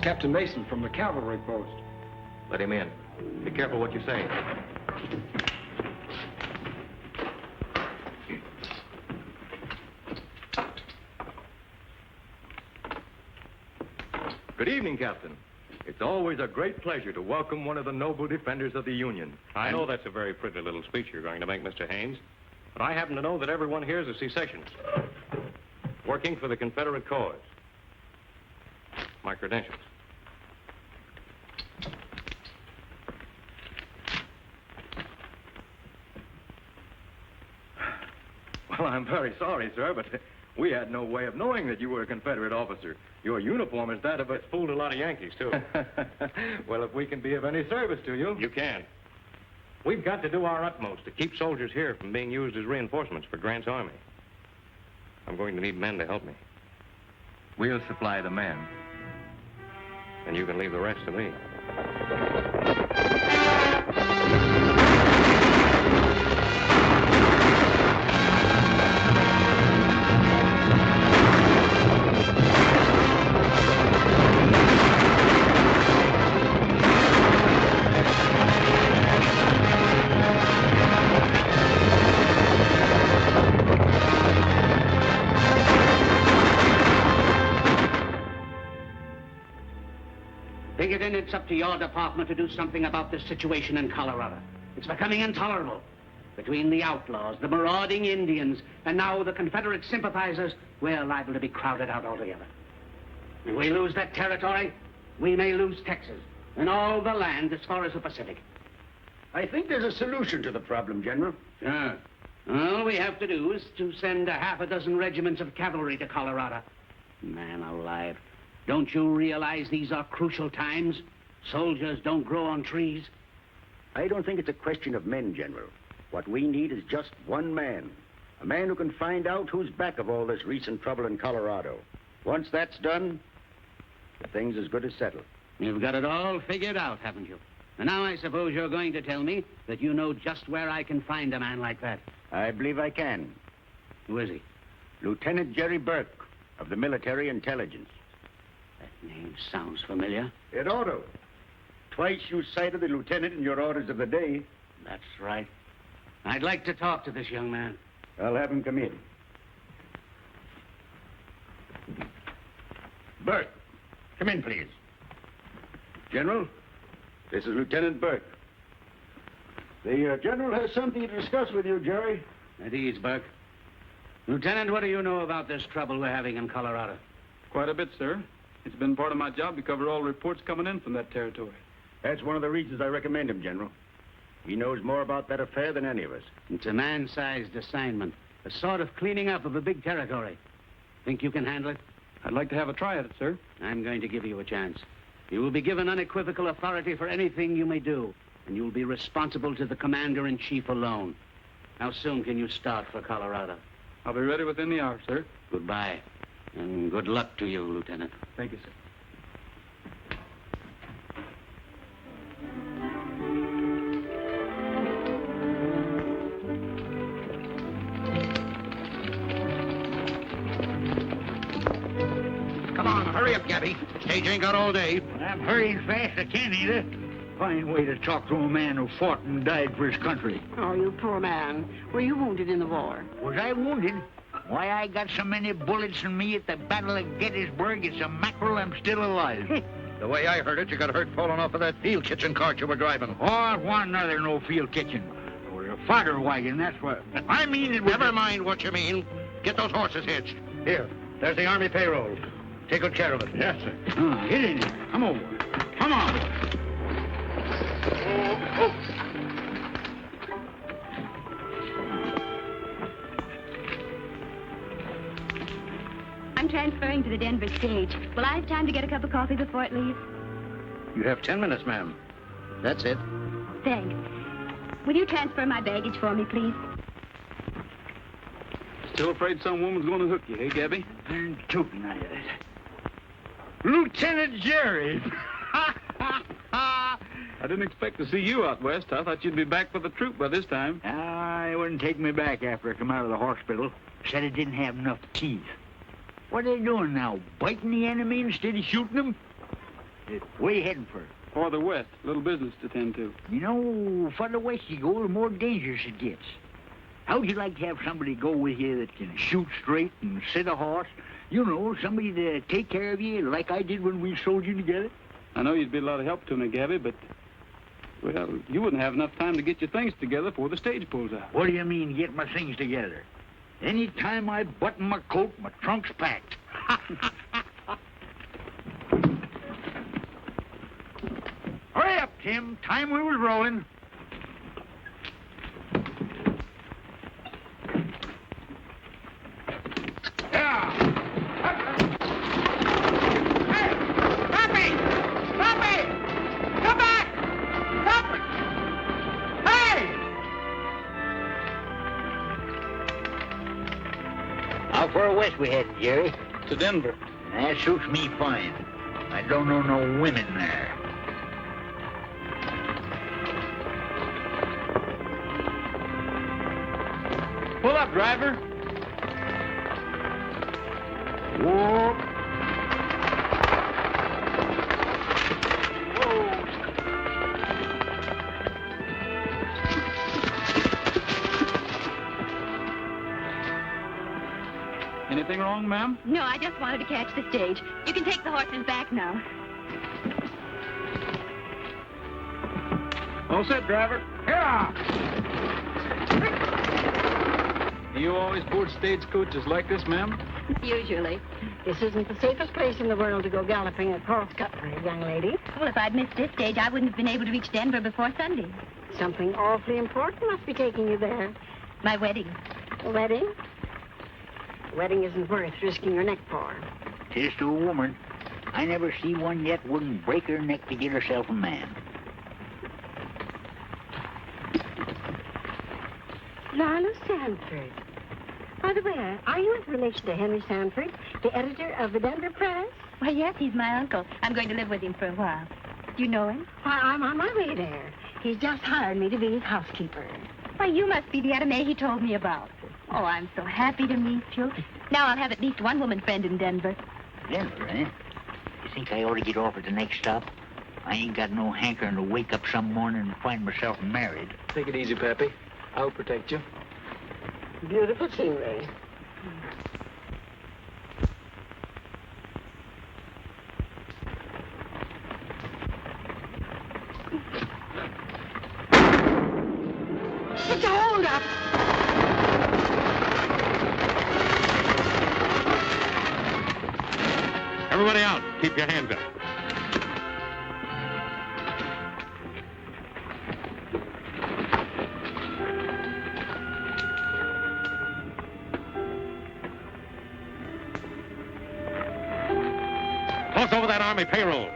Captain Mason from the cavalry post. Let him in. Be careful what you say. Good evening, Captain. It's always a great pleasure to welcome one of the noble defenders of the Union. I know that's a very pretty little speech you're going to make, Mr. Haynes, but I happen to know that everyone here is a secessionist, working for the Confederate cause. My credentials. Well, I'm very sorry, sir, but we had no way of knowing that you were a Confederate officer. Your uniform is that of a... It's fooled a lot of Yankees, too. Well, if we can be of any service to you... You can. We've got to do our utmost to keep soldiers here from being used as reinforcements for Grant's army. I'm going to need men to help me. We'll supply the men. And you can leave the rest to me. Pinkerton, it's up to your department to do something about this situation in Colorado. It's becoming intolerable. Between the outlaws, the marauding Indians, and now the Confederate sympathizers, we're liable to be crowded out altogether. If we lose that territory, we may lose Texas and all the land as far as the Pacific. I think there's a solution to the problem, General. Sure. All we have to do is to send a half a dozen regiments of cavalry to Colorado. Man alive. Don't you realize these are crucial times? Soldiers don't grow on trees. I don't think it's a question of men, General. What we need is just one man. A man who can find out who's back of all this recent trouble in Colorado. Once that's done, the thing's as good as settled. You've got it all figured out, haven't you? And now I suppose you're going to tell me that you know just where I can find a man like that. I believe I can. Who is he? Lieutenant Jerry Burke of the Military Intelligence. That name sounds familiar. It ought to. Twice you cited the lieutenant in your orders of the day. That's right. I'd like to talk to this young man. I'll have him come in. Burke, come in, please. General, this is Lieutenant Burke. The General has something to discuss with you, Jerry. At ease, Burke. Lieutenant, what do you know about this trouble we're having in Colorado? Quite a bit, sir. It's been part of my job to cover all reports coming in from that territory. That's one of the reasons I recommend him, General. He knows more about that affair than any of us. It's a man-sized assignment, a sort of cleaning up of a big territory. Think you can handle it? I'd like to have a try at it, sir. I'm going to give you a chance. You will be given unequivocal authority for anything you may do, and you will be responsible to the commander-in-chief alone. How soon can you start for Colorado? I'll be ready within the hour, sir. Goodbye, and good luck to you, Lieutenant. Thank you, sir. Come on, hurry up, Gabby. Stage ain't got all day. I'm hurrying fast I can, either. fine way to talk to a man who fought and died for his country. Oh, you poor man. Were you wounded in the war? Was I wounded? Why, I got so many bullets in me at the Battle of Gettysburg, it's a mackerel I'm still alive. The way I heard it, you got hurt falling off of that field kitchen cart you were driving. Oh, I want another no field kitchen. It was a fodder wagon, that's what. I mean it was... Never mind what you mean. Get those horses hitched. Here, there's the Army payroll. Take good care of it. Yes, sir. Get in here. Come over. Come on. I'm transferring to the Denver stage. Will I have time to get a cup of coffee before it leaves? You have 10 minutes, ma'am. That's it. Thanks. Will you transfer my baggage for me, please? Still afraid some woman's going to hook you, hey, Gabby? And tootin' at it. Lieutenant Jerry! I didn't expect to see you out west. I thought you'd be back for the troop by this time. It wouldn't take me back after I come out of the hospital. Said it didn't have enough teeth. What are they doing now? Biting the enemy instead of shooting them? Where you heading for? Farther west, little business to tend to. You know, farther west you go, the more dangerous it gets. How'd you like to have somebody go with you that can shoot straight and sit a horse? You know, somebody to take care of you like I did when we sold you together? I know you'd be a lot of help to me, Gabby, but, well, you wouldn't have enough time to get your things together before the stage pulls out. What do you mean, get my things together? Any time I button my coat, my trunk's packed. Hurry up, Tim. Time we was rolling. Yeah. Hey! Stop me! Stop me! Come back! Stop me! Hey! How far west we heading, Jerry? To Denver. That suits me fine. I don't know no women there. Pull up, driver. Whoa. Anything wrong, ma'am? No, I just wanted to catch the stage. You can take the horses back now. All set, driver. Yeah. You always board stagecoaches like this, ma'am? Usually. This isn't the safest place in the world to go galloping at cross country, young lady. Well, if I'd missed this stage, I wouldn't have been able to reach Denver before Sunday. Something awfully important must be taking you there. My wedding. A wedding? A wedding isn't worth risking your neck for. Tis to a woman. I never see one yet wouldn't break her neck to get herself a man. Lila Sanford. By the way, are you in relation to Henry Sanford, the editor of the Denver Press? Why, yes, he's my uncle. I'm going to live with him for a while. Do you know him? Why, I'm on my way there. He's just hired me to be his housekeeper. Why, you must be the Etta Mae he told me about. Oh, I'm so happy to meet you. Now I'll have at least one woman friend in Denver. Denver, eh? You think I ought to get off at the next stop? I ain't got no hankering to wake up some morning and find myself married. Take it easy, Pappy. I'll protect you. Beautiful scenery. It's a hold-up. Everybody out. Keep your hands up. Toss over that Army payroll.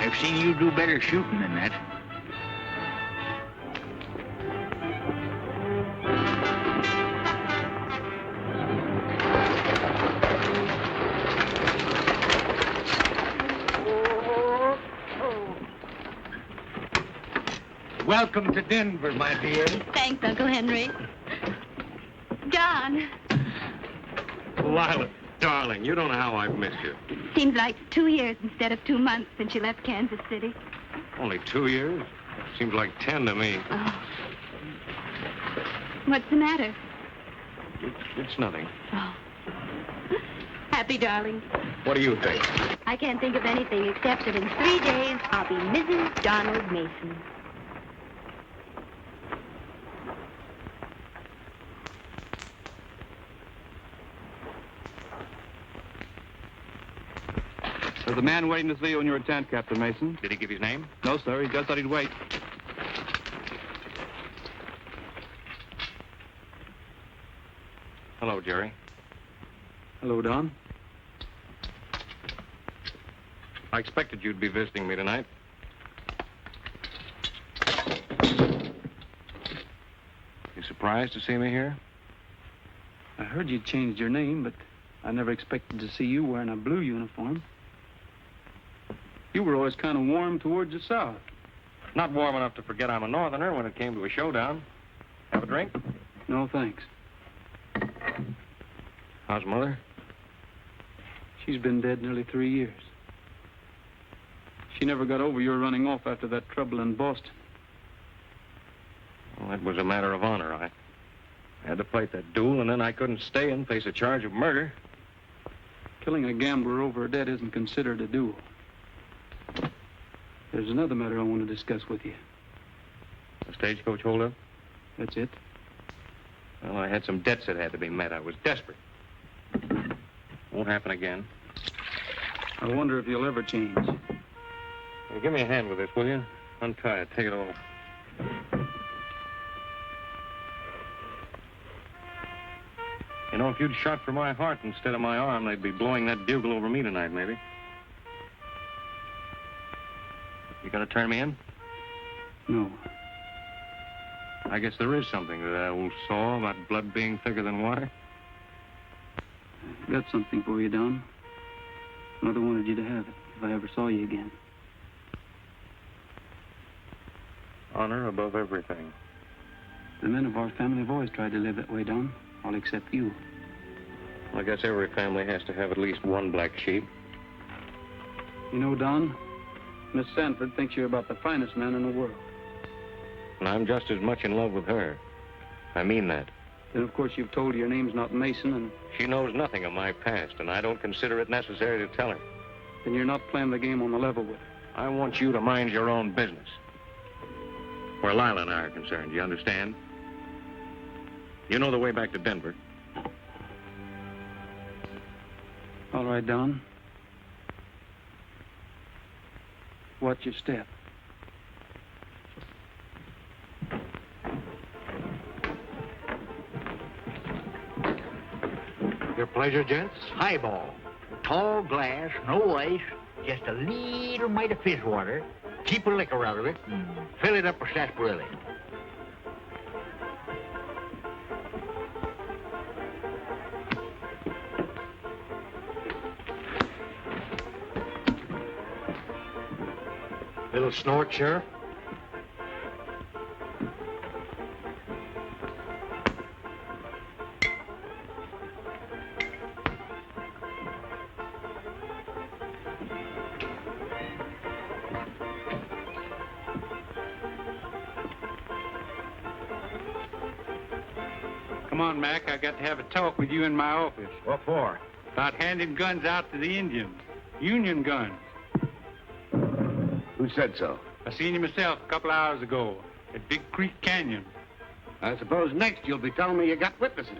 I've seen you do better shooting than that. Welcome to Denver, my dear. Thanks, Uncle Henry. John, Lila, darling, you don't know how I've missed you. seems like 2 years instead of 2 months since you left Kansas City. Only 2 years? Seems like 10 to me. Oh. What's the matter? It's nothing. Oh. Happy, darling. What do you think? I can't think of anything except that in 3 days I'll be Mrs. Donald Mason. There's a man waiting to see you in your tent, Captain Mason. Did he give his name? No, sir. He just said he'd wait. Hello, Jerry. Hello, Don. I expected you'd be visiting me tonight. You surprised to see me here? I heard you'd changed your name, but I never expected to see you wearing a blue uniform. You were always kind of warm towards the South. Not warm enough to forget I'm a Northerner when it came to a showdown. Have a drink? No, thanks. How's Mother? She's been dead nearly 3 years. She never got over your running off after that trouble in Boston. Well, it was a matter of honor. I had to fight that duel, and then I couldn't stay and face a charge of murder. Killing a gambler over a debt isn't considered a duel. There's another matter I want to discuss with you. The stagecoach holdup? That's it. Well, I had some debts that had to be met. I was desperate. Won't happen again. I wonder if you'll ever change. Well, give me a hand with this, will you? Untie it. Take it off. You know, if you'd shot for my heart instead of my arm, they'd be blowing that bugle over me tonight, maybe. You gonna turn me in? No. I guess there is something to that old saw about blood being thicker than water. Got something for you, Don. Mother wanted you to have it if I ever saw you again. Honor above everything. The men of our family have always tried to live that way, Don. All except you. I guess every family has to have at least one black sheep. You know, Don, Miss Sanford thinks you're about the finest man in the world. And I'm just as much in love with her. I mean that. Then, of course, you've told her your name's not Mason, and She knows nothing of my past, and I don't consider it necessary to tell her. then you're not playing the game on the level with her. I want you to mind your own business. Where Lila and I are concerned, you understand? You know the way back to Denver. All right, Don. Watch your step. Your pleasure, gents. Highball. Tall glass, no ice, just a little mite of fizz water. Keep a liquor out of it and fill it up with sarsaparilla. Little snort, Sheriff? Come on, Mac. I got to have a talk with you in my office. What for? About handing guns out to the Indians. Union guns. Who said so? I seen you myself a couple hours ago at Big Creek Canyon. I suppose next you'll be telling me you got witnesses.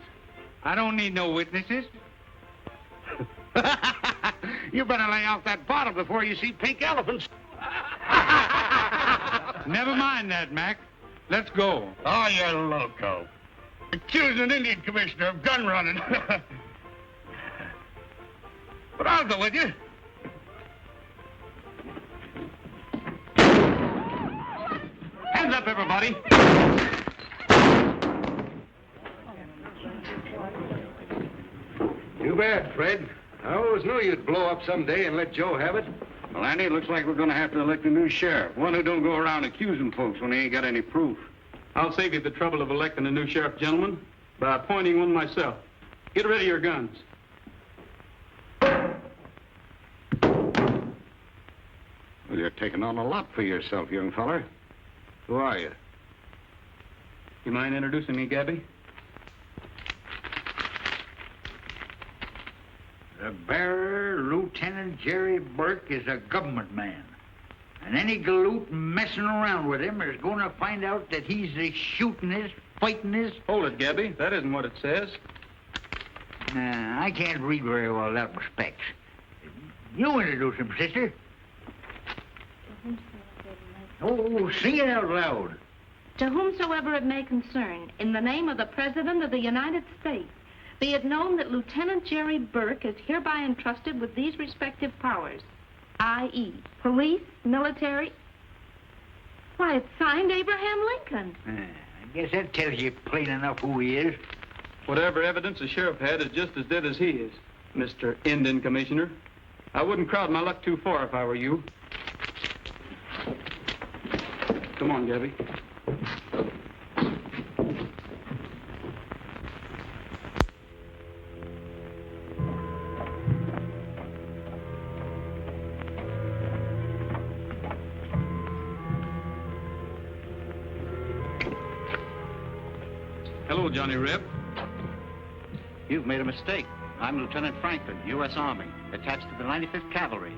I don't need no witnesses. You better lay off that bottle before you see pink elephants. Never mind that, Mac. Let's go. Oh, you're loco. Accusing an Indian commissioner of gun running. But I'll go with you. Hands up, everybody. Too bad, Fred. I always knew you'd blow up someday and let Joe have it. Well, Andy, it looks like we're going to have to elect a new sheriff. One who don't go around accusing folks when they ain't got any proof. I'll save you the trouble of electing a new sheriff, gentlemen, by appointing one myself. Get rid of your guns. Well, you're taking on a lot for yourself, young feller. Who are you? You mind introducing me, Gabby? The bearer, Lieutenant Jerry Burke, is a government man. And any galoot messing around with him is going to find out that he's a shootingest, fightingest. Hold it, Gabby. That isn't what it says. Nah, I can't read very well that respects. You introduce him, sister. Oh, sing it out loud. To whomsoever it may concern, in the name of the President of the United States, be it known that Lieutenant Jerry Burke is hereby entrusted with these respective powers, i.e., police, military. Why, it's signed Abraham Lincoln. I guess that tells you plain enough who he is. Whatever evidence the sheriff had is just as dead as he is, Mr. Indian Commissioner. I wouldn't crowd my luck too far if I were you. Come on, Gabby. Hello, Johnny Reb. You've made a mistake. I'm Lieutenant Franklin, U.S. Army, attached to the 95th Cavalry.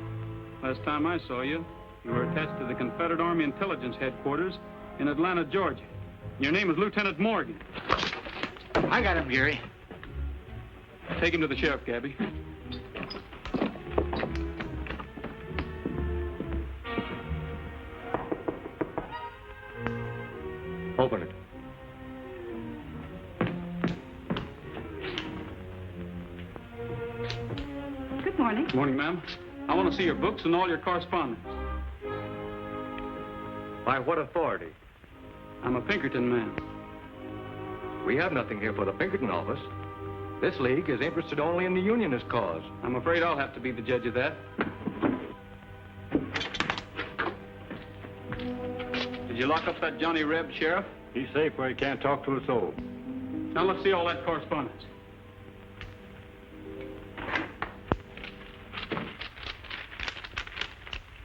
Last time I saw you, you were attached to the Confederate Army Intelligence Headquarters in Atlanta, Georgia. Your name is Lieutenant Morgan. I got him, Jerry. Take him to the sheriff, Gabby. Open it. Good morning. Good morning, ma'am. I want to see your books and all your correspondence. By what authority? I'm a Pinkerton man. We have nothing here for the Pinkerton office. This league is interested only in the Unionist cause. I'm afraid I'll have to be the judge of that. Did you lock up that Johnny Reb, Sheriff? He's safe where he can't talk to a soul. Now let's see all that correspondence.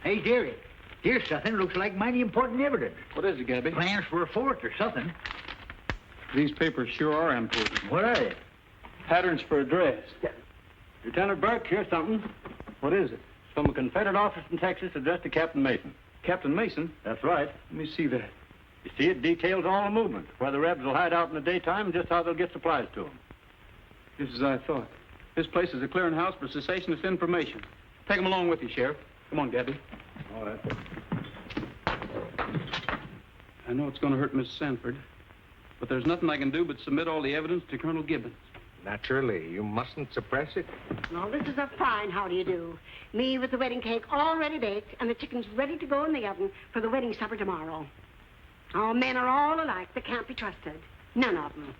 Hey, Jerry, here's something looks like mighty important evidence. What is it, Gabby? Plans for a fort or something. These papers sure are important. What are they? Patterns for a dress. Lieutenant Burke, here's something. What is it? It's from a Confederate office in Texas addressed to Captain Mason. Captain Mason? That's right. Let me see that. You see, it details all the movement, where the Rebs will hide out in the daytime and just how they'll get supplies to them. Just as I thought. This place is a clearinghouse for cessationist information. Take them along with you, Sheriff. Come on, Gabby. All right. I know it's going to hurt Miss Sanford, but there's nothing I can do but submit all the evidence to Colonel Gibbons. Naturally, you mustn't suppress it. No, this is a fine how do you do. Me with the wedding cake already baked and the chickens ready to go in the oven for the wedding supper tomorrow. Our men are all alike. They can't be trusted. None of them.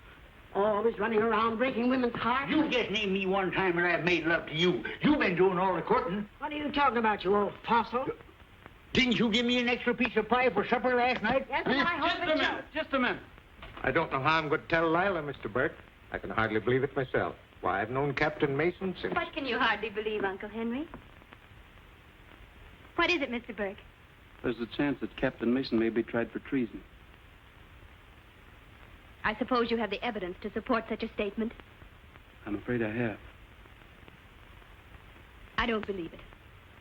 Always running around breaking women's hearts. You just named me one time when I've made love to you. You've been doing all the courting. What are you talking about, you old fossil? Didn't you give me an extra piece of pie for supper last night? Yes, and I hope Just a minute. Just a minute. I don't know how I'm going to tell Lila, Mr. Burke. I can hardly believe it myself. Why, I've known Captain Mason since... What can you hardly believe, Uncle Henry? What is it, Mr. Burke? There's a chance that Captain Mason may be tried for treason. I suppose you have the evidence to support such a statement. I'm afraid I have. I don't believe it.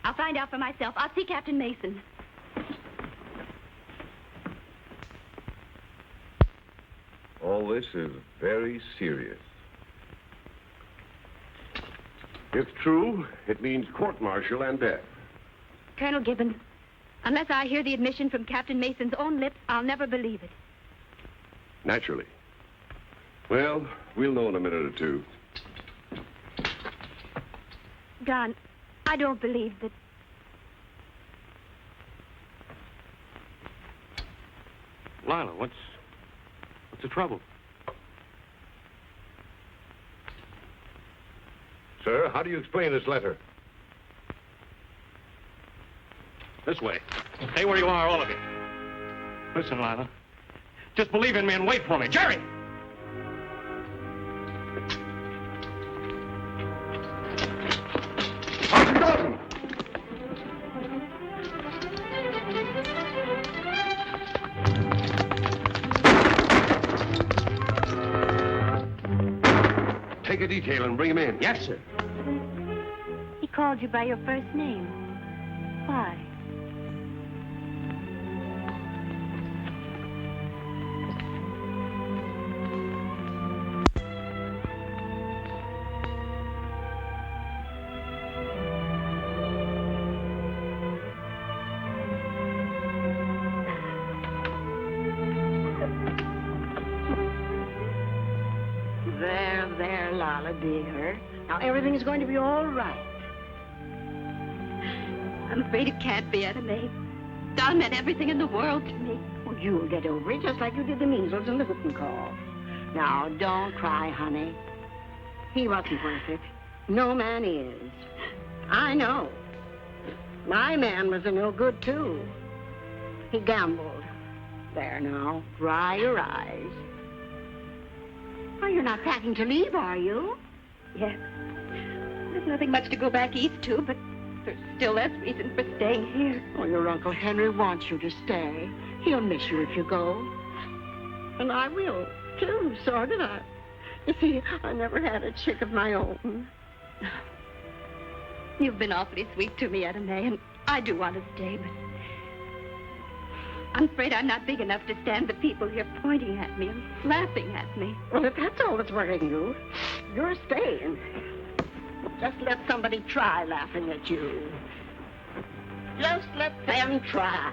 I'll find out for myself. I'll see Captain Mason. All this is very serious. If true, it means court-martial and death. Colonel Gibbons, unless I hear the admission from Captain Mason's own lips, I'll never believe it. Naturally. Well, we'll know in a minute or two. Don, I don't believe that... Lila, what's the trouble? Sir, how do you explain this letter? This way. Stay where you are, all of you. Listen, Lila. Just believe in me and wait for me. Jerry! Sergeant Dalton! Take a detail and bring him in. Yes, sir. He called you by your first name. Why? There, Lala, dear. Now, everything's going to be all right. I'm afraid it can't be, Etta May. Don meant everything in the world to me. Well, you'll get over it just like you did the measles and the whooping cough. Now, don't cry, honey. He wasn't worth it. No man is. I know. My man was a no good, too. He gambled. There now, dry your eyes. Oh, you're not packing to leave, are you? Yes. There's nothing much to go back east to, but there's still less reason for staying here. Oh, your Uncle Henry wants you to stay. He'll miss you if you go. And I will, too, sort of. You see, I never had a chick of my own. You've been awfully sweet to me, Etta May, and I do want to stay, but I'm afraid I'm not big enough to stand the people here pointing at me and laughing at me. Well, if that's all that's worrying you, you're staying. Just let somebody try laughing at you. Just let them try.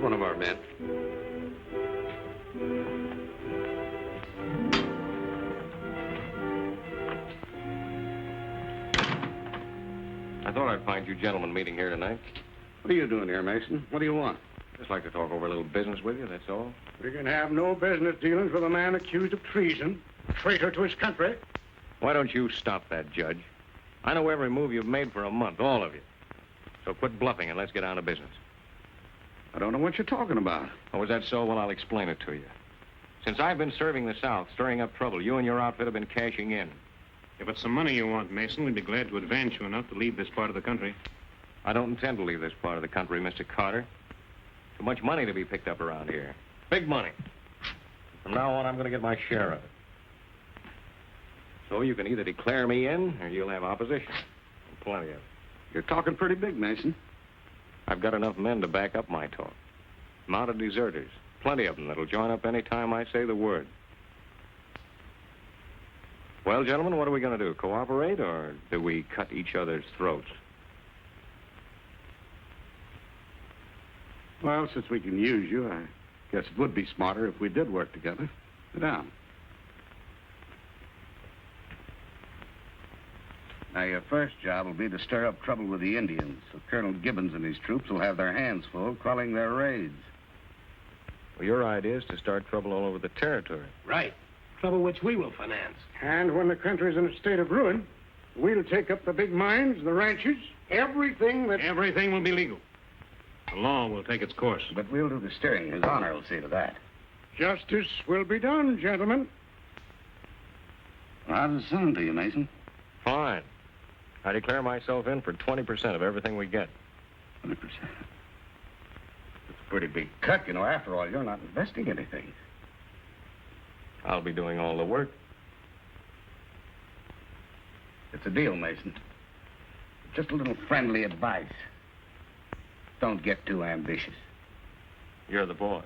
One of our men. I thought I'd find you gentlemen meeting here tonight. What are you doing here, Mason? What do you want? Just like to talk over a little business with you, that's all. We can have no business dealings with a man accused of treason, a traitor to his country. Why don't you stop that, Judge? I know every move you've made for a month, all of you. So quit bluffing and let's get down to business. I don't know what you're talking about. Oh, is that so? Well, I'll explain it to you. Since I've been serving the South, stirring up trouble, you and your outfit have been cashing in. If it's some money you want, Mason, we'd be glad to advance you enough to leave this part of the country. I don't intend to leave this part of the country, Mr. Carter. Too much money to be picked up around here. Big money. From now on, I'm going to get my share of it. So you can either declare me in, or you'll have opposition. And plenty of it. You're talking pretty big, Mason. I've got enough men to back up my talk. Mounted deserters. Plenty of them that'll join up any time I say the word. Well, gentlemen, what are we going to do? Cooperate, or do we cut each other's throats? Well, since we can use you, I guess it would be smarter if we did work together. Sit down. Now, your first job will be to stir up trouble with the Indians, so Colonel Gibbons and his troops will have their hands full quelling their raids. Well, your idea is to start trouble all over the territory. Right. Trouble which we will finance. And when the country's in a state of ruin, we'll take up the big mines, the ranches, everything that... Everything will be legal. The law will take its course. But we'll do the steering. His Honor will see to that. Justice will be done, gentlemen. Well, how does it sound to you, Mason? Fine. I declare myself in for 20% of everything we get. 20%. It's a pretty big cut. You know, after all, you're not investing anything. I'll be doing all the work. It's a deal, Mason. Just a little friendly advice. Don't get too ambitious. You're the boss.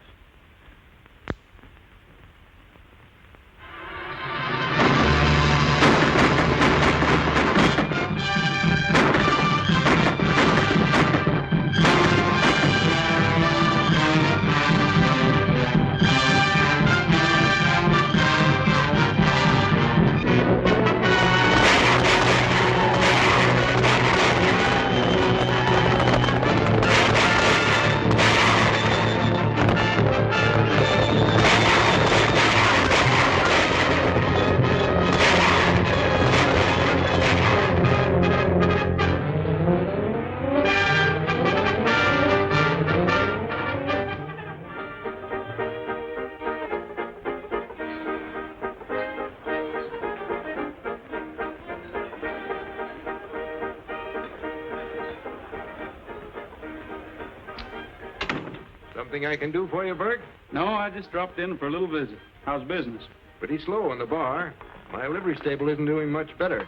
Something I can do for you, Burke? No, I just dropped in for a little visit. How's business? Pretty slow in the bar. My livery stable isn't doing much better.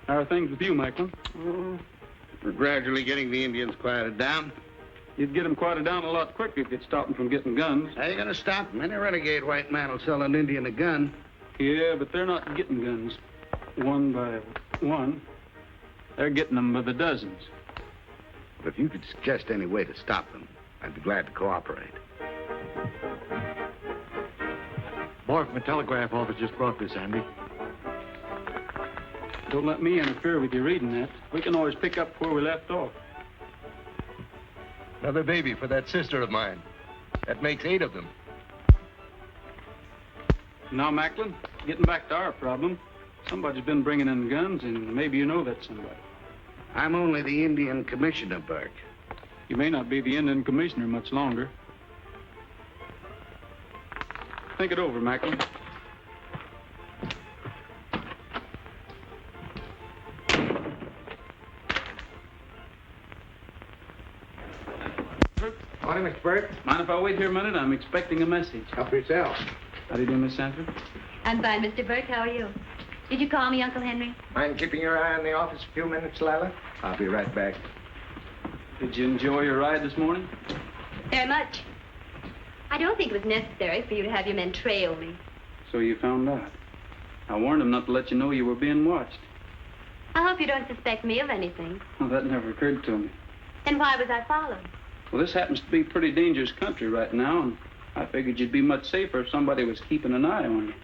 How are things with you, Macklin? We're gradually getting the Indians quieted down. You'd get them quieted down a lot quicker if you'd stop them from getting guns. How you going to stop them? Any renegade white man will sell an Indian a gun. Yeah, but they're not getting guns one by one. They're getting them by the dozens. But if you could suggest any way to stop them, I'd be glad to cooperate. Boy from the telegraph office just brought this, Andy. Don't let me interfere with you reading that. We can always pick up where we left off. Another baby for that sister of mine. That makes 8 of them. Now, Macklin, getting back to our problem, somebody's been bringing in guns, and maybe you know that somebody. I'm only the Indian commissioner, Burke. You may not be the Indian commissioner much longer. Think it over, Macklin. Morning, Mr. Burke. Mind if I wait here a minute? I'm expecting a message. Help yourself. How do you do, Miss Sanford? I'm fine, Mr. Burke. How are you? Did you call me, Uncle Henry? Mind keeping your eye on the office a few minutes, Lila? I'll be right back. Did you enjoy your ride this morning? Very much. I don't think it was necessary for you to have your men trail me. So you found out. I warned them not to let you know you were being watched. I hope you don't suspect me of anything. Well, that never occurred to me. Then why was I followed? Well, this happens to be pretty dangerous country right now, and I figured you'd be much safer if somebody was keeping an eye on you.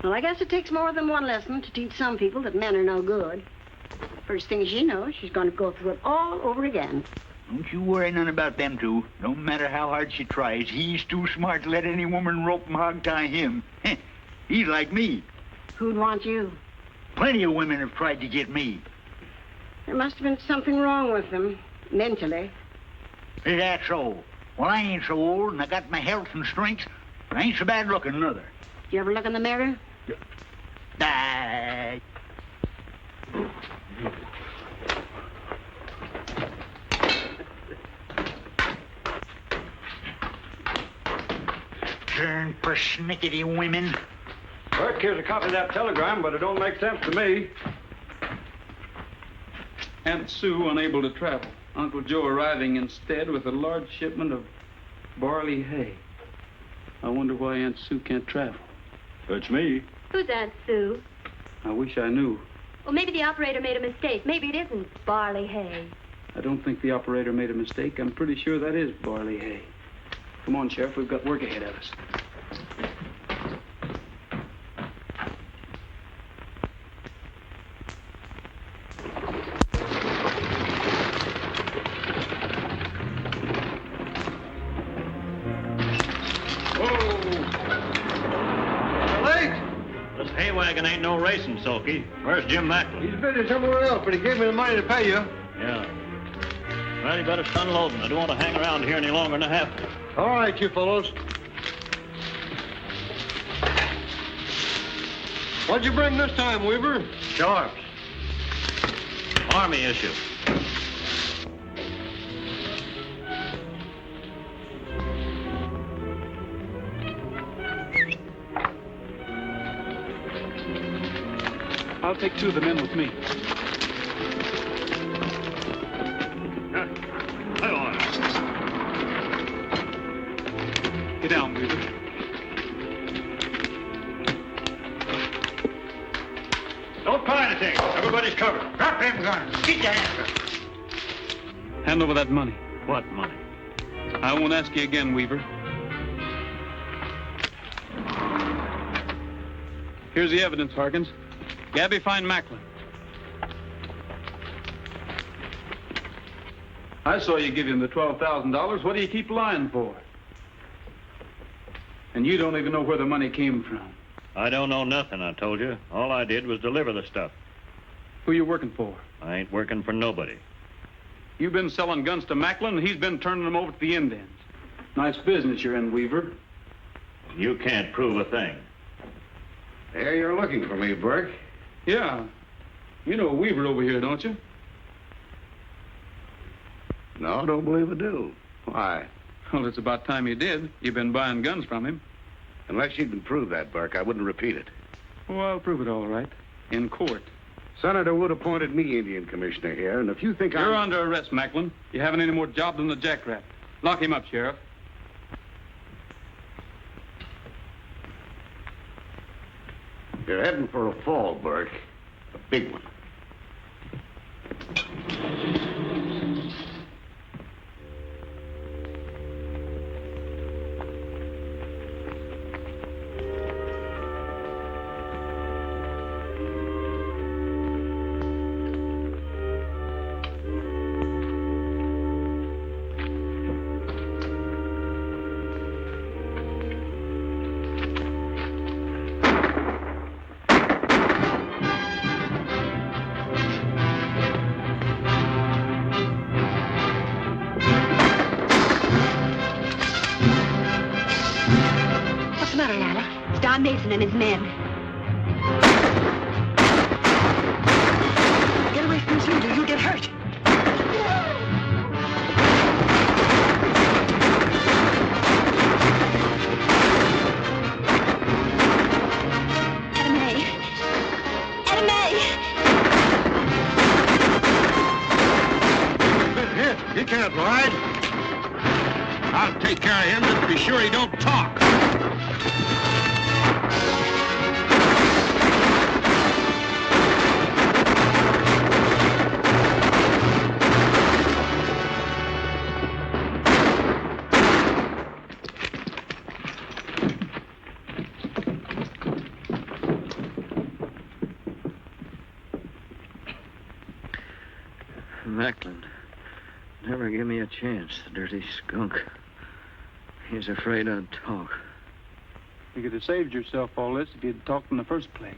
Well, I guess it takes more than one lesson to teach some people that men are no good. First thing she knows, she's going to go through it all over again. Don't you worry none about them two. No matter how hard she tries, he's too smart to let any woman rope and hog-tie him. He's like me. Who'd want you? Plenty of women have tried to get me. There must have been something wrong with them, mentally. Is that so? Well, I ain't so old, and I got my health and strength, but I ain't so bad looking, neither. You ever look in the mirror? Die. Turn persnickety women. Burke, here's a copy of that telegram, but it don't make sense to me. Aunt Sue unable to travel. Uncle Joe arriving instead with a large shipment of barley hay. I wonder why Aunt Sue can't travel. That's me. Who's Aunt Sue? I wish I knew. Well, maybe the operator made a mistake. Maybe it isn't barley hay. I don't think the operator made a mistake. I'm pretty sure that is barley hay. Come on, Sheriff. We've got work ahead of us. Wagon ain't no racing, Sulky. Where's Jim Macklin? He's busy somewhere else, but he gave me the money to pay you. Yeah. Well, you better start unloading. I don't want to hang around here any longer than I have to. All right, you fellows. What'd you bring this time, Weaver? Sharps. Army issue. I'll take 2 of the men with me. Get down, Weaver. Don't try anything. Everybody's covered. Drop them guns. Get your hands up. Hand over that money. What money? I won't ask you again, Weaver. Here's the evidence, Harkins. Gabby, find Macklin. I saw you give him the $12,000. What do you keep lying for? And you don't even know where the money came from. I don't know nothing, I told you. All I did was deliver the stuff. Who you working for? I ain't working for nobody. You've been selling guns to Macklin, and he's been turning them over to the Indians. Nice business you're in, Weaver. You can't prove a thing. There you're looking for me, Burke. Yeah. You know Weaver over here, don't you? No, I don't believe I do. Why? Well, it's about time you did. You've been buying guns from him. Unless you can prove that, Burke, I wouldn't repeat it. Oh, I'll prove it all right. In court. Senator Wood appointed me Indian commissioner here, and if you think You're I'm... under arrest, Macklin. You haven't any more job than the jackrabbit. Lock him up, Sheriff. You're heading for a fall, Burke. A big one. What's the matter, Lila? It's Don Mason and his men. Get away from this window. You'll get hurt. Etta May. Etta May! Here, he can't ride. I'll take care of him, just be sure he don't talk. Macklin never give me a chance, the dirty skunk. He's afraid I'd talk. You could have saved yourself all this if you'd talked in the first place.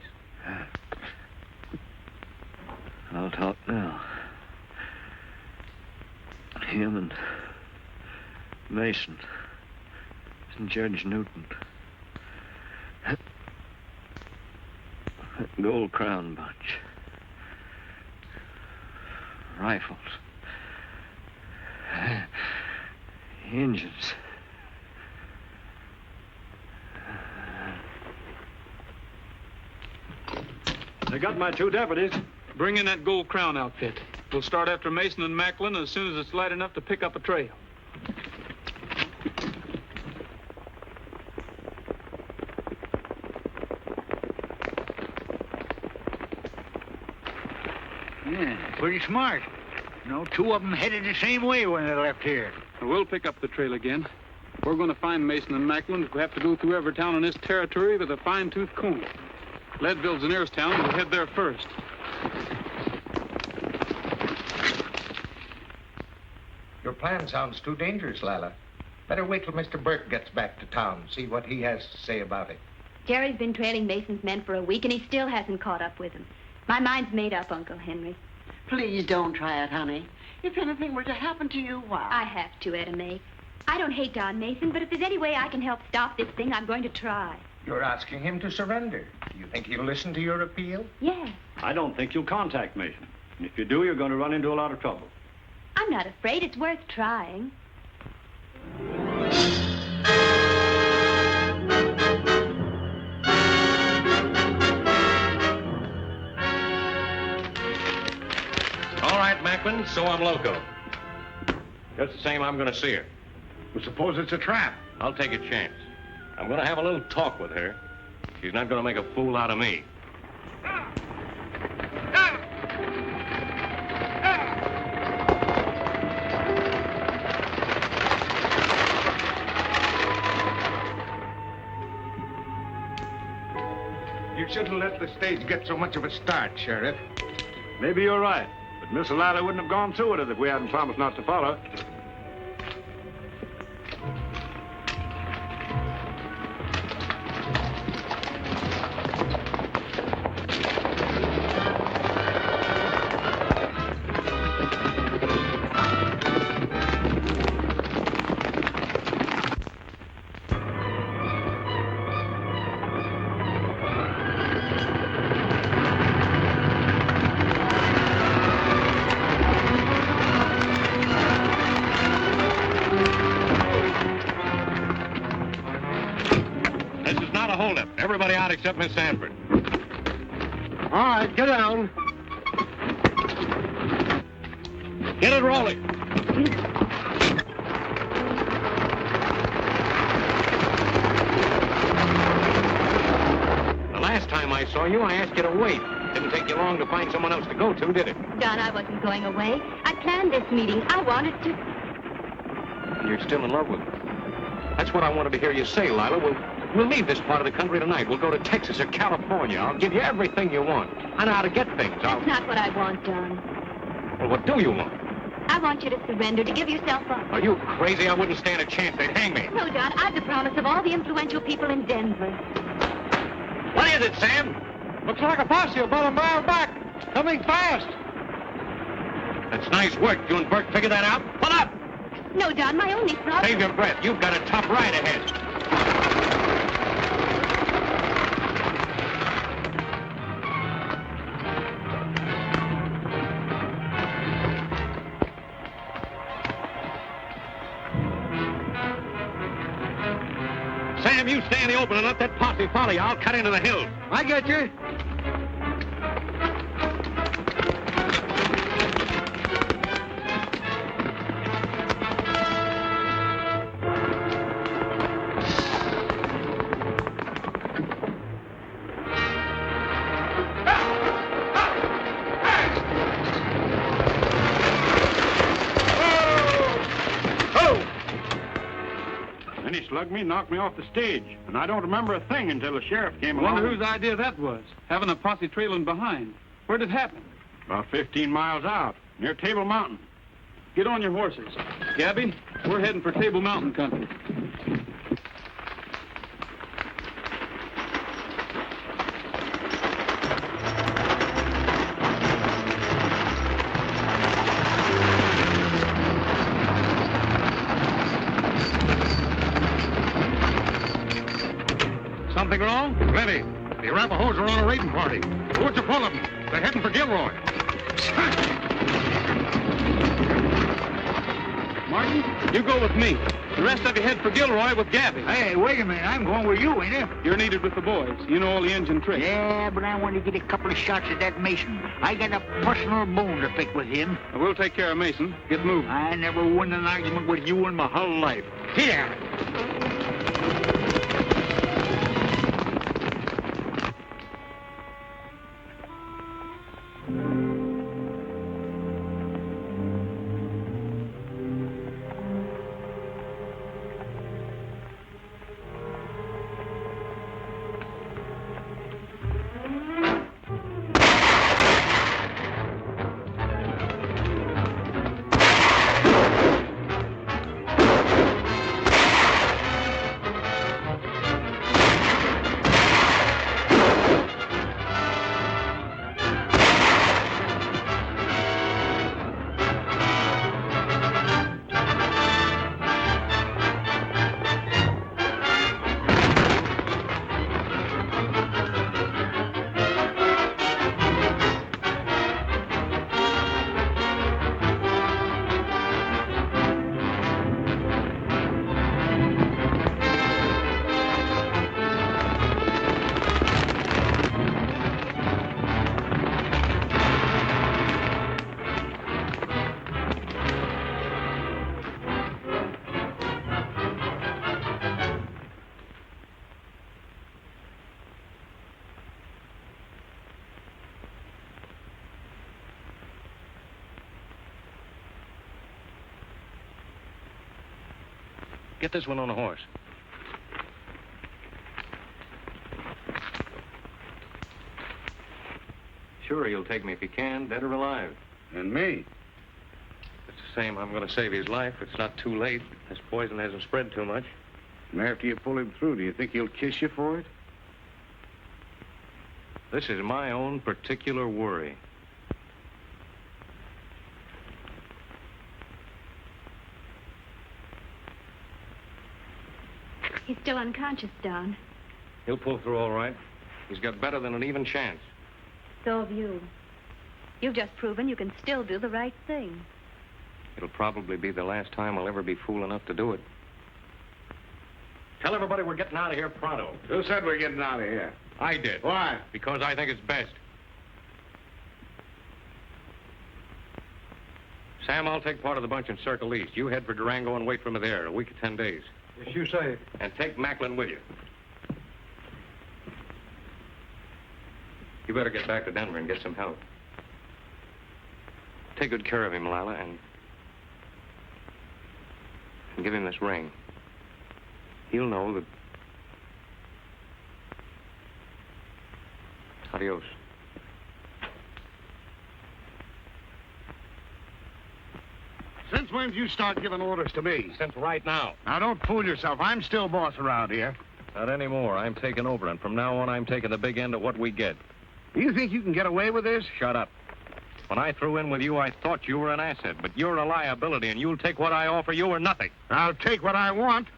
I'll talk now. Him and Mason and Judge Newton. That Gold Crown bunch. Rifles. Engines. They got my 2 deputies. Bring in that Gold Crown outfit. We'll start after Mason and Macklin as soon as it's light enough to pick up a trail. Yeah, pretty smart. You know, 2 of them headed the same way when they left here. We'll pick up the trail again. We're going to find Mason and Macklin if we have to go through every town in this territory with a fine-tooth comb. Leadville's the nearest town. We'll head there first. Your plan sounds too dangerous, Lila. Better wait till Mr. Burke gets back to town, see what he has to say about it. Jerry's been trailing Mason's men for a week, and he still hasn't caught up with them. My mind's made up, Uncle Henry. Please don't try it, honey. If anything were to happen to you, why? I have to, Etta May. I don't hate Don Mason, but if there's any way I can help stop this thing, I'm going to try. You're asking him to surrender. Do you think he'll listen to your appeal? Yes. I don't think you'll contact Mason. And if you do, you're going to run into a lot of trouble. I'm not afraid. It's worth trying. All right, Macklin, so I'm loco. Just the same, I'm going to see her. Well, suppose it's a trap. I'll take a chance. I'm going to have a little talk with her. She's not going to make a fool out of me. You shouldn't let the stage get so much of a start, Sheriff. Maybe you're right. But Miss Lila wouldn't have gone through with it if we hadn't promised not to follow. hold up. Everybody out except Miss Sanford. All right, get down. Get it rolling. The last time I saw you, I asked you to wait. Didn't take you long to find someone else to go to, did it? Don, I wasn't going away. I planned this meeting. I wanted to. You're still in love with me. That's what I wanted to hear you say, Lila. We'll leave this part of the country tonight. We'll go to Texas or California. I'll give you everything you want. I know how to get things. That's not what I want, Don. Well, what do you want? I want you to surrender, to give yourself up. Are you crazy? I wouldn't stand a chance. They'd hang me. No, Don, I've the promise of all the influential people in Denver. What is it, Sam? Looks like a posse about a mile back. Coming fast. That's nice work. You and Burke figured that out? Pull up! No, Don, my only problem... Save your breath. You've got a tough ride ahead. Sam, you stay in the open and let that posse follow you. I'll cut into the hills. I get you. Then he slugged me and knocked me off the stage. And I don't remember a thing until the sheriff came I along. wonder whose idea that was, having a posse trailing behind. Where'd it happen? About 15 miles out, near Table Mountain. Get on your horses. Gabby, we're heading for Table Mountain country. Something wrong? Plenty. The Arapahoes are on a raiding party. What's full of them? They're heading for Gilroy. Martin, you go with me. The rest of you head for Gilroy with Gabby. Hey, wait a minute. I'm going with you, ain't I? You're needed with the boys. You know all the engine tricks. Yeah, but I want to get a couple of shots at that Mason. I got a personal bone to pick with him. We'll take care of Mason. Get moving. I never won an argument with you in my whole life. Here. Get this one on a horse. Sure, he'll take me if he can, dead or alive. And me. It's the same. I'm going to save his life. It's not too late. This poison hasn't spread too much. And after you pull him through, do you think he'll kiss you for it? This is my own particular worry. He's still unconscious, Don. He'll pull through all right. He's got better than an even chance. So have you. You've just proven you can still do the right thing. It'll probably be the last time I'll ever be fool enough to do it. Tell everybody we're getting out of here pronto. Who said we're getting out of here? I did. Why? Because I think it's best. Sam, I'll take part of the bunch in Circle East. You head for Durango and wait for me there a week or 10 days. Yes, you say. And take Macklin with you. You better get back to Denver and get some help. Take good care of him, Lila, and give him this ring. He'll know that... Adios. Since when did you start giving orders to me? Since right now. Now, don't fool yourself. I'm still boss around here. Not anymore. I'm taking over, and from now on, I'm taking the big end of what we get. Do you think you can get away with this? Shut up. When I threw in with you, I thought you were an asset, but you're a liability, and you'll take what I offer you or nothing. I'll take what I want.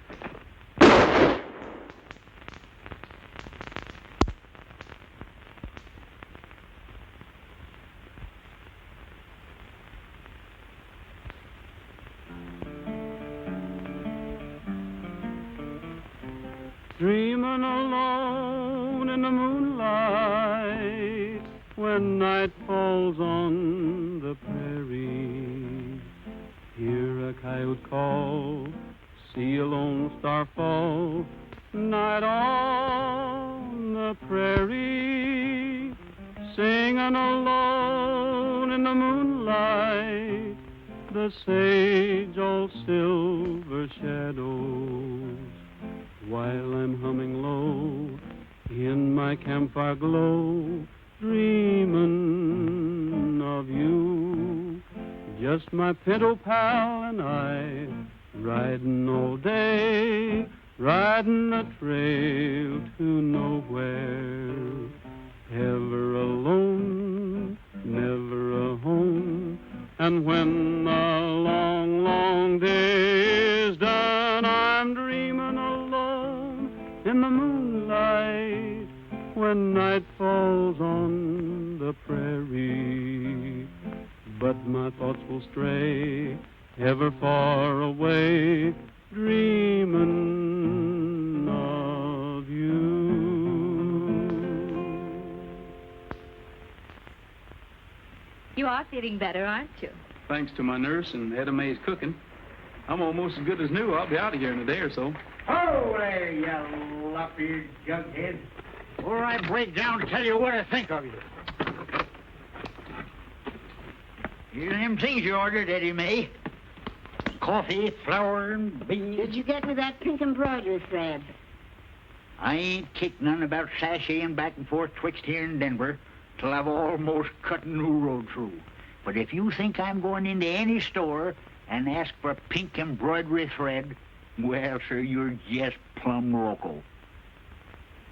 Dreaming alone in the moonlight when night falls on the prairie. Hear a coyote call, see a lone star fall, night on the prairie. Singing alone in the moonlight, the sage all silver shadows. While I'm humming low in my campfire glow, dreaming of you. Just my pinto pal and I, riding all day, riding the trail to nowhere. Ever alone, never a home, and when the long, long day is done, I'm dreaming alone in the moonlight when night falls on the prairie. But my thoughts will stray ever far away, dreaming of you. You are feeling better, aren't you? Thanks to my nurse and Etta Mae's cooking, I'm almost as good as new. I'll be out of here in a day or so. Oh, there, you lop-eared jughead. Before I break down to tell you what I think of you. Here's them things you ordered, Eddie Mae. Coffee, flour, and beans. Did you get me that pink embroidery thread? I ain't kicked none about sashaying back and forth twixt here and Denver till I've almost cut a new road through. But if you think I'm going into any store and ask for pink embroidery thread, well, sir, you're just plumb loco.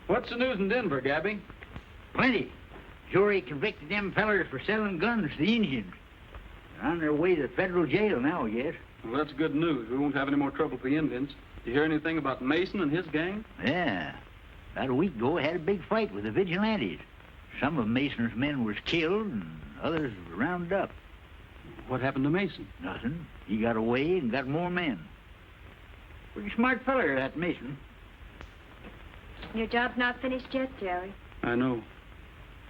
What's the news in Denver, Gabby? Plenty. Jury convicted them fellers for selling guns to the Indians. They're on their way to the federal jail now, I guess. Well, that's good news. We won't have any more trouble with the Indians. Did you hear anything about Mason and his gang? Yeah. About a week ago, I had a big fight with the vigilantes. Some of Mason's men was killed, and others were rounded up. What happened to Mason? Nothing. He got away and got more men. Pretty smart feller, that Mason. Your job's not finished yet, Jerry. I know.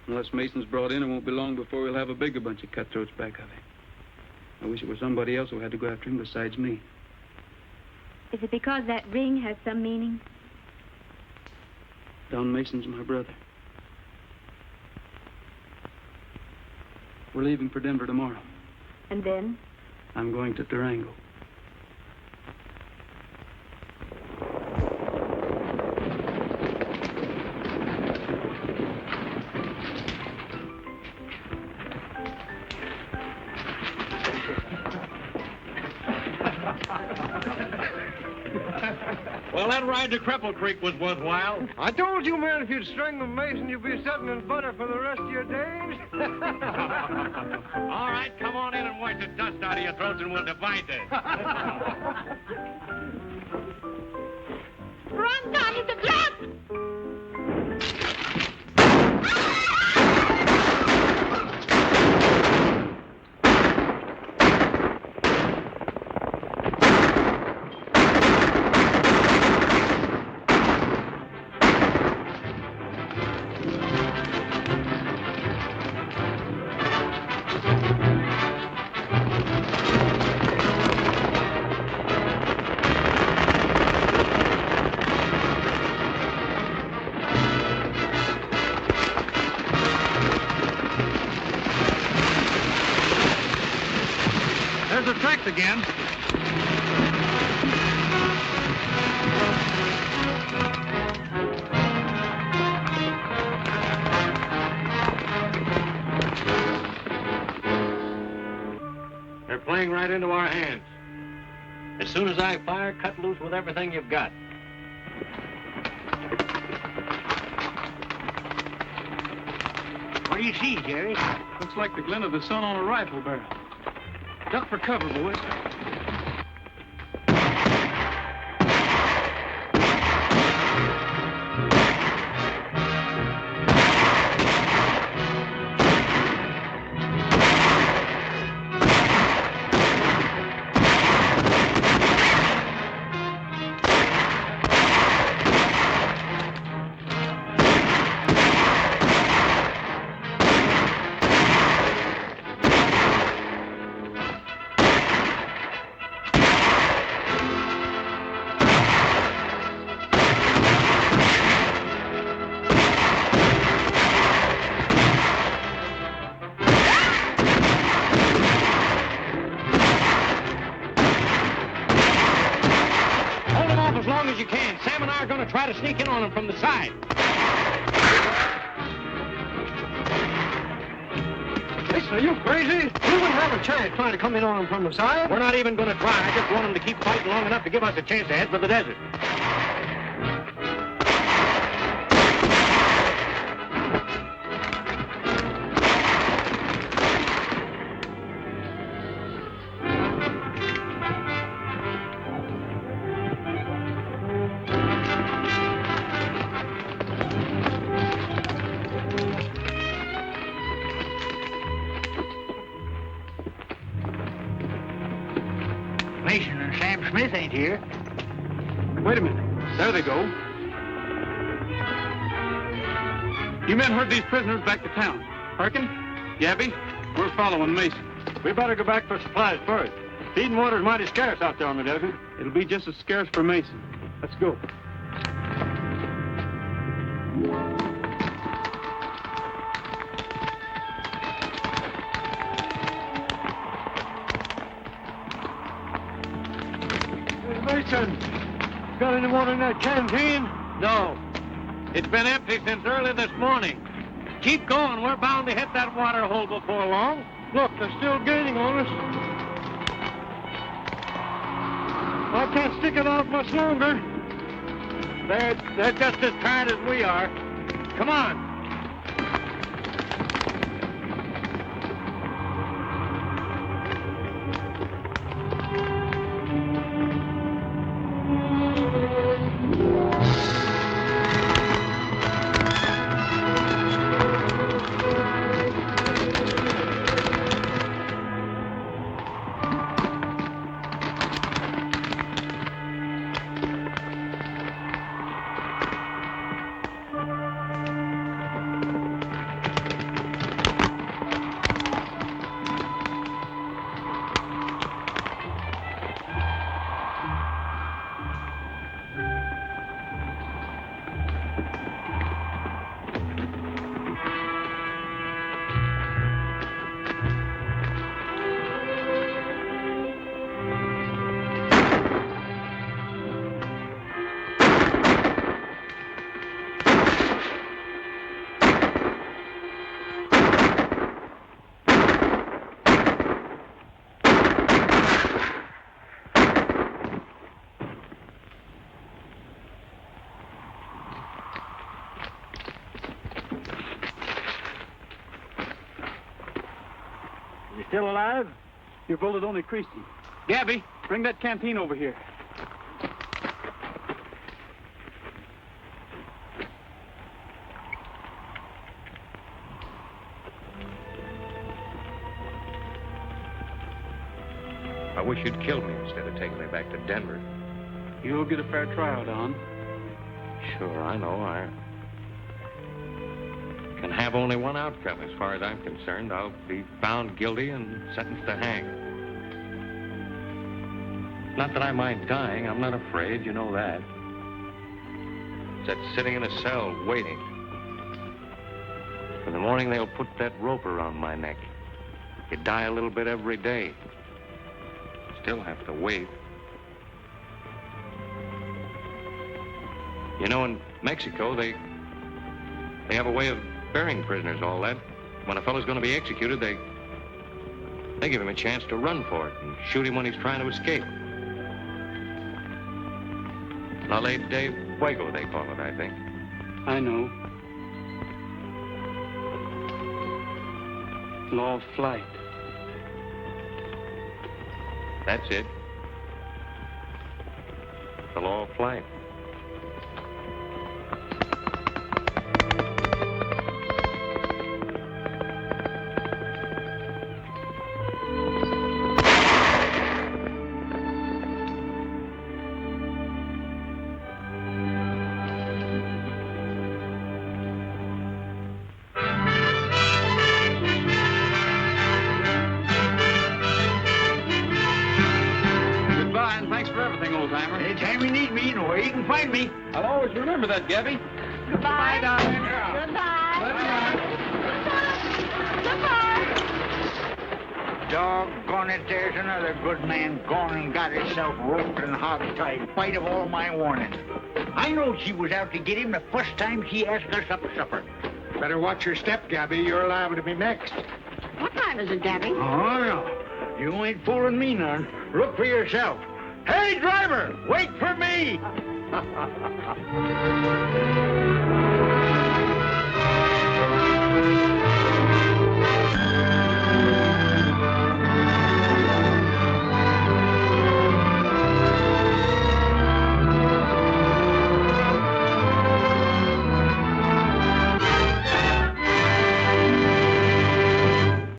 Unless Mason's brought in, it won't be long before we'll have a bigger bunch of cutthroats back of him. I wish it was somebody else who had to go after him besides me. Is it because that ring has some meaning? Don Mason's my brother. We're leaving for Denver tomorrow. And then? I'm going to Durango. Well, that ride to Cripple Creek was worthwhile. I told you, man, if you'd string the Mason, you'd be sitting in butter for the rest of your days. All right, come on in and wash the dust out of your throats and we'll divide this. Run, Don, it's a trap! playing right into our hands. As soon as I fire, cut loose with everything you've got. What do you see, Jerry? Looks like the glint of the sun on a rifle barrel. Duck for cover, boys. Try to sneak in on him from the side. Listen, are you crazy? We wouldn't have a chance trying to come in on him from the side. We're not even going to try. I just want him to keep fighting long enough to give us a chance to head for the desert. Mason and Sam Smith ain't here. Wait a minute. There they go. You men herd these prisoners back to town. Harkin, Gabby, we're following Mason. We better go back for supplies first. Feed and water's mighty scarce out there on the desert. It'll be just as scarce for Mason. Let's go. Mason, got any water in that canteen? No. It's been empty since early this morning. Keep going. We're bound to hit that water hole before long. Look, they're still gaining on us. I can't stick it out much longer. They're just as tired as we are. Come on. You still alive? Your bullet only creased him. Gabby, bring that canteen over here. I wish you'd killed me instead of taking me back to Denver. You'll get a fair trial, Don. Sure, I know. I can have only one outcome. As far as I'm concerned, I'll be found guilty and sentenced to hang. Not that I mind dying. I'm not afraid. You know that. It's that sitting in a cell waiting. In the morning, they'll put that rope around my neck. You die a little bit every day. Still have to wait. You know, in Mexico, they have a way of burying prisoners, all that. When a fellow's going to be executed, They give him a chance to run for it and shoot him when he's trying to escape. La Ley de Fuego, they call it, I think. I know. Law of flight. That's it. The law of flight. Goodbye, and thanks for everything, old-timer. Anytime you need me, you know where you can find me. I'll always remember that, Gabby. Goodbye, darling. Doggone it, there's another good man gone and got himself roped and hog-tied, spite of all my warning. I know she was out to get him the first time she asked us up to supper. Better watch your step, Gabby. You're liable to be next. What time is it, Gabby? Oh, no. You ain't fooling me none. Look for yourself. Hey, driver, wait for me!